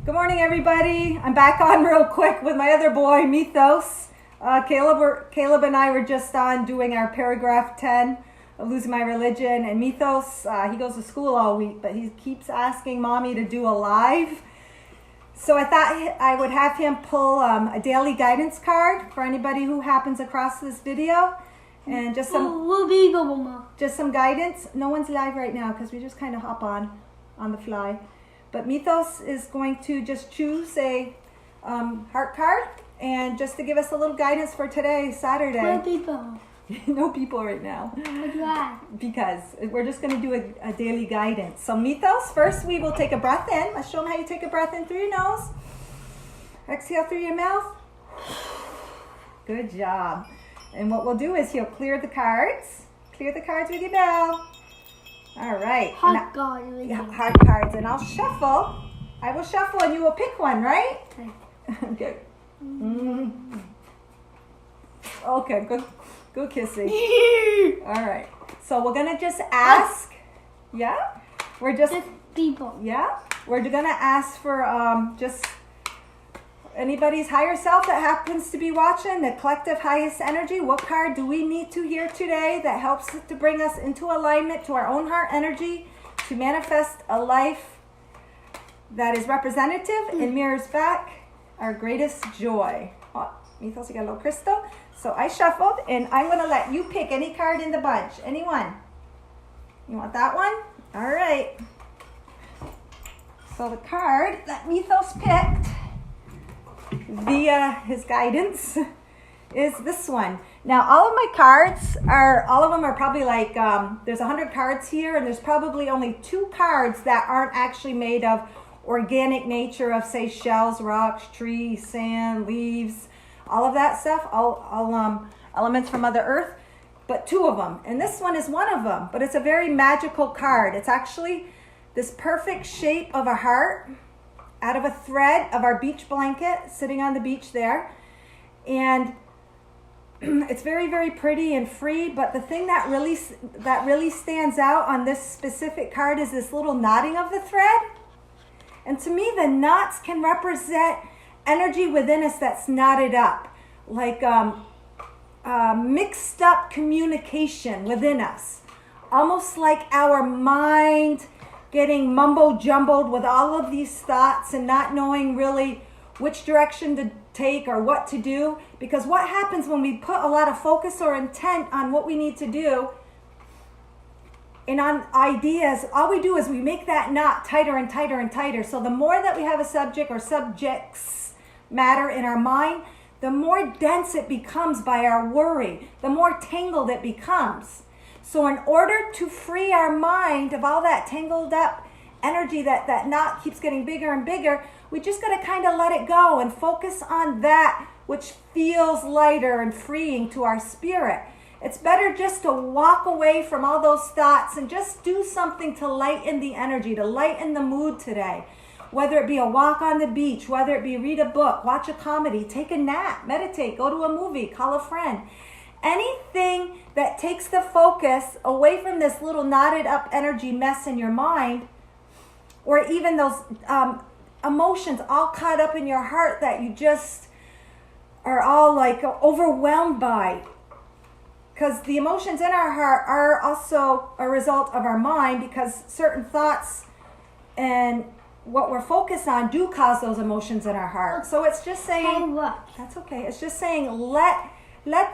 Good morning, everybody. I'm back on real quick with my other boy, Methos. Caleb and I were just on doing our paragraph 10 of Losing My Religion. And Methos, he goes to school all week, but he keeps asking Mommy to do a live. So I thought I would have him pull a daily guidance card for anybody who happens across this video. And just some guidance. No one's live right now because we just kind of hop on the fly. But Methos is going to just choose a heart card, and just to give us a little guidance for today, Saturday. No people. No people right now. Why? Because we're just going to do a daily guidance. So Methos, first we will take a breath in. Let's show them how you take a breath in through your nose. Exhale through your mouth. Good job. And what we'll do is he'll clear the cards. Clear the cards with your bell. All right. Heart cards. Yeah, heart cards. And I'll shuffle. I will shuffle and you will pick one, right? Okay. Mm-hmm. Okay, good kissing. All right. So we're going to just ask. Yeah? We're just people. Yeah? We're going to ask for just anybody's higher self that happens to be watching, the collective highest energy. What card do we need to hear today that helps to bring us into alignment to our own heart energy to manifest a life that is representative and mirrors back our greatest joy? Oh, Methos, you got a little crystal. So I shuffled, and I'm going to let you pick any card in the bunch. Anyone? You want that one? All right. So the card that Methos picked via his guidance is this one. Now all of my cards all of them are probably like, there's 100 cards here, and there's probably only 2 cards that aren't actually made of organic nature of, say, shells, rocks, trees, sand, leaves, all of that stuff, all elements from Mother Earth, but 2 of them. And this one is one of them, but it's a very magical card. It's actually this perfect shape of a heart out of a thread of our beach blanket sitting on the beach there. And it's very, very pretty and free, but the thing that really stands out on this specific card is this little knotting of the thread. And to me, the knots can represent energy within us that's knotted up, like mixed up communication within us, almost like our mind getting mumbo-jumbled with all of these thoughts and not knowing really which direction to take or what to do. Because what happens when we put a lot of focus or intent on what we need to do and on ideas, all we do is we make that knot tighter and tighter and tighter. So the more that we have a subject or subjects matter in our mind, the more dense it becomes by our worry, the more tangled it becomes. So in order to free our mind of all that tangled up energy, that knot keeps getting bigger and bigger, we just got to kind of let it go and focus on that which feels lighter and freeing to our spirit. It's better just to walk away from all those thoughts and just do something to lighten the energy, to lighten the mood today. Whether it be a walk on the beach, whether it be read a book, watch a comedy, take a nap, meditate, go to a movie, call a friend. Anything that takes the focus away from this little knotted up energy mess in your mind, or even those emotions all caught up in your heart that you just are all like overwhelmed by. Because the emotions in our heart are also a result of our mind, because certain thoughts and what we're focused on do cause those emotions in our heart. So it's just saying, that's okay. It's just saying, let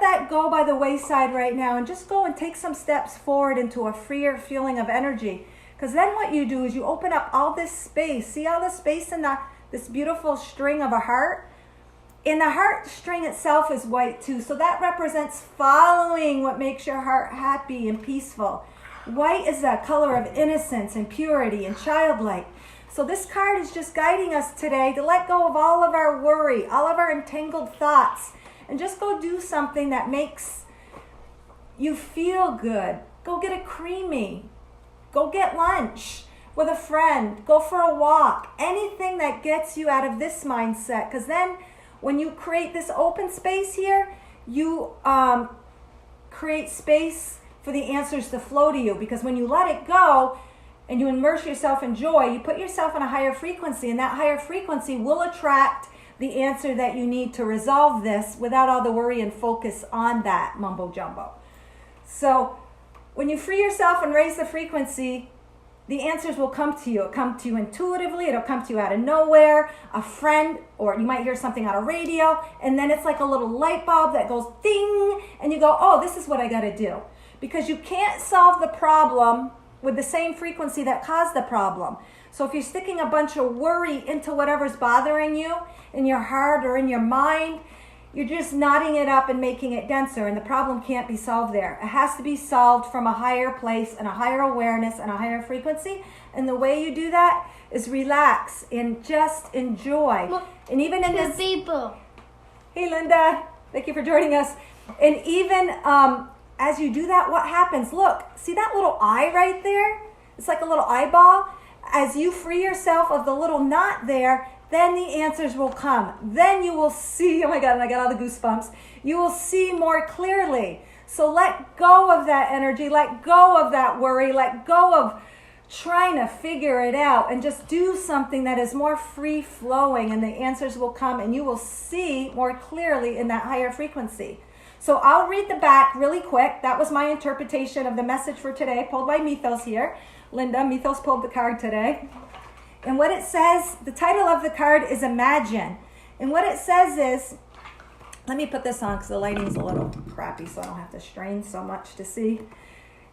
that go by the wayside right now, and just go and take some steps forward into a freer feeling of energy. Because then what you do is you open up all this space. See all the space in this beautiful string of a heart? And the heart string itself is white too. So that represents following what makes your heart happy and peaceful. White is a color of innocence and purity and childlike. So this card is just guiding us today to let go of all of our worry, all of our entangled thoughts, and just go do something that makes you feel good. Go get a creamy. Go get lunch with a friend. Go for a walk. Anything that gets you out of this mindset. Because then when you create this open space here, you create space for the answers to flow to you. Because when you let it go, and you immerse yourself in joy, you put yourself on a higher frequency, and that higher frequency will attract the answer that you need to resolve this without all the worry and focus on that mumbo jumbo. So when you free yourself and raise the frequency, the answers will come to you. It'll come to you intuitively. It'll come to you out of nowhere. A friend, or you might hear something on a radio, and then it's like a little light bulb that goes ding, and you go, oh, this is what I got to do. Because you can't solve the problem with the same frequency that caused the problem. So if you're sticking a bunch of worry into whatever's bothering you in your heart or in your mind, you're just knotting it up and making it denser, and the problem can't be solved there. It has to be solved from a higher place and a higher awareness and a higher frequency. And the way you do that is relax and just enjoy. Look, and even in this, people. hey Linda, thank you for joining us. And even as you do that, what happens? Look, see that little eye right there? It's like a little eyeball. As you free yourself of the little knot there, then the answers will come. Then you will see, oh my God, and I got all the goosebumps. You will see more clearly. So let go of that energy, let go of that worry, let go of trying to figure it out, and just do something that is more free flowing, and the answers will come, and you will see more clearly in that higher frequency. So I'll read the back really quick. That was my interpretation of the message for today, pulled by Methos here. Linda, Methos pulled the card today. And what it says, the title of the card is Imagine. And what it says is, let me put this on because the lighting's a little crappy so I don't have to strain so much to see.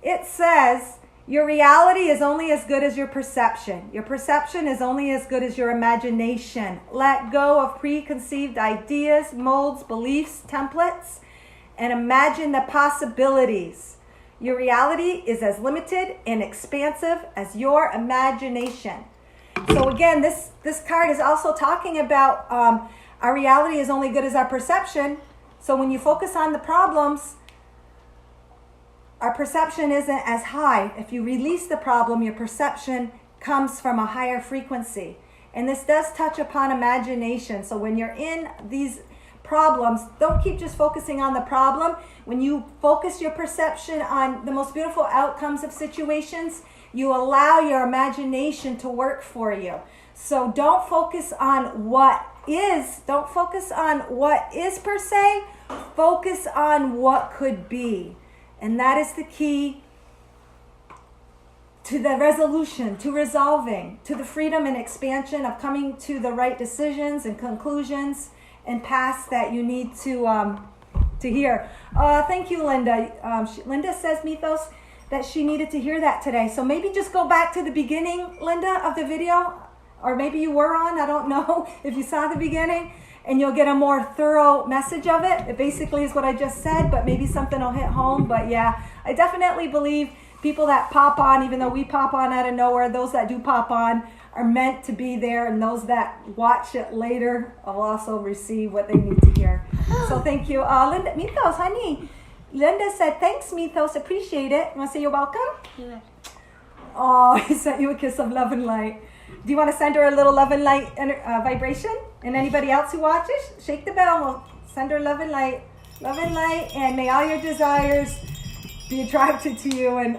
It says, your reality is only as good as your perception. Your perception is only as good as your imagination. Let go of preconceived ideas, molds, beliefs, templates, and imagine the possibilities. Your reality is as limited and expansive as your imagination. So again, this card is also talking about our reality is only good as our perception. So when you focus on the problems, our perception isn't as high. If you release the problem, your perception comes from a higher frequency. And this does touch upon imagination. So when you're in these problems, don't keep just focusing on the problem. When you focus your perception on the most beautiful outcomes of situations, you allow your imagination to work for you. So don't focus on what is. Don't focus on what is per se. Focus on what could be. And that is the key to the resolution, to resolving, to the freedom and expansion of coming to the right decisions and conclusions and paths that you need to hear. Thank you, Linda. Linda says, Methos, that she needed to hear that today. So maybe just go back to the beginning, Linda, of the video, or maybe you were on, I don't know if you saw the beginning, and you'll get a more thorough message of it. It basically is what I just said, but maybe something will hit home. But yeah, I definitely believe people that pop on, even though we pop on out of nowhere, those that do pop on are meant to be there, and those that watch it later will also receive what they need to hear. So thank you. Linda, Methos, honey. Linda said, thanks, Methos, appreciate it. You want to say you're welcome? Yeah. Oh, I sent you a kiss of love and light. Do you want to send her a little love and light vibration? And anybody else who watches, shake the bell. We'll send her love and light. Love and light, and may all your desires be attracted to you. And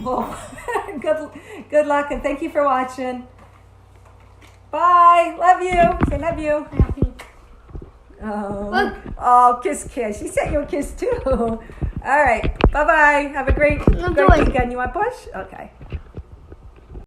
well, good luck, and thank you for watching. Bye. Love you. Say love you. Oh, kiss. She sent you a kiss too. All right. Bye-bye. Have a great weekend. You want to push? Okay.